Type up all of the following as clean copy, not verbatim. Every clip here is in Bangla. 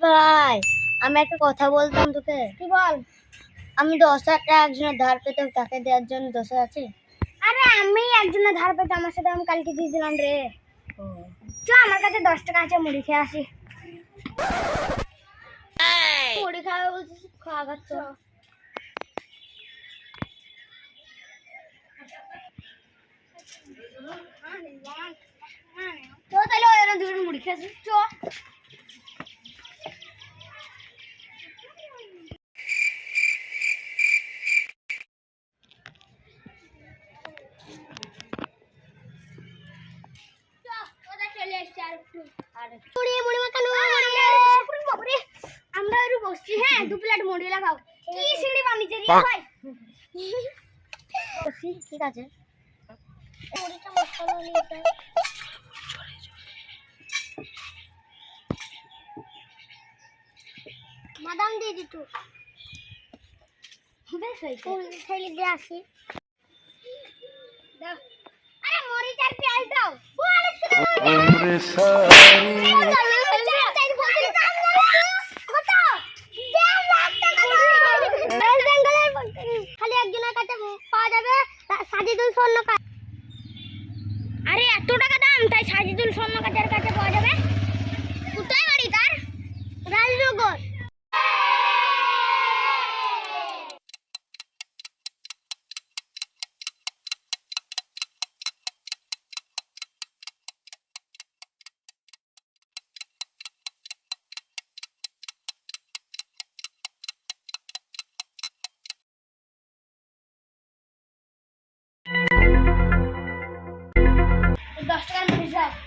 ভাই আমি একটা কথা বলতাম তোকে। কি বল? আমি 10,000 টাকা একজনের ধার পেতাম, তাকে দেওয়ার জন্য 10,000 আছে। আরে আমি একজনের ধার পেতে আমার সাথে আমি কালকে দিয়ে দিলাম রে। চ আমার কাছে 10 টাকা আছে, মুড়ি খেয়ে আসি। মুড়ি খাবে বলছিস, খাওয়া খাচ্ছ। তো তাহলে ওরা দুজন মুড়ি খেয়ে আসি। চ আমরা একটু বসছি, হ্যাঁ 2 প্লেট মুড়ি লাগাও। কি সিঁড়ি বানিয়েছে রে ভাই? ঠিক আছে, মুড়িটা মশলা নিয়ে যাই। বাদাম দিয়ে দিত, বেশ হয়েছে। খাইলে দিয়ে আসি। দাও। আরে মরিচ আর পেঁয়াজ দাও। খালি একজনের কাছে পাওয়া যাবে সাজিদুল স্বর্ণ কাছে। আরে এত টাকা দাম, তাই সাজিদুল স্বর্ণ কাছের কাছে পাওয়া যাবে। কোথায় বাড়ি তার? রাজনগর।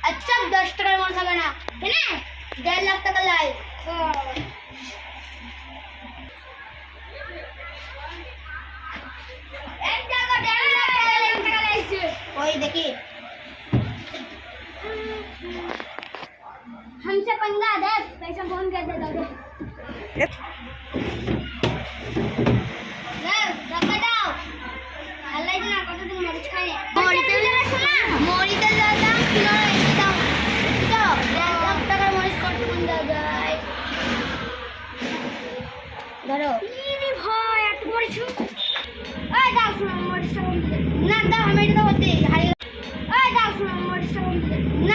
अच्छा 10 টাকার মন হবে না, ঠিক না? 1.5 লাখ টাকা লাই। এক টাকা 1.5 লাখ টাকা লাইছে। ওই দেখি हमसे पंगा दे, पैसा फोन कर दे दो दे। ले টাকা দাও। আল্লাহ জানে কতদিন মরিচ খাই। মরিতে মরিতে দাম ছিল একদম, তো 1 লাখ টাকার মরিচ কত কোন দেওয়া যায়? ধরো ইরে ভাই এত মরিচ। এই দাও শুনো মরিচটা বন্ধ দে। না, দাও আমি এটা তো বলতে হারিয়ে। এই দাও শুনো মরিচটা বন্ধ দে। না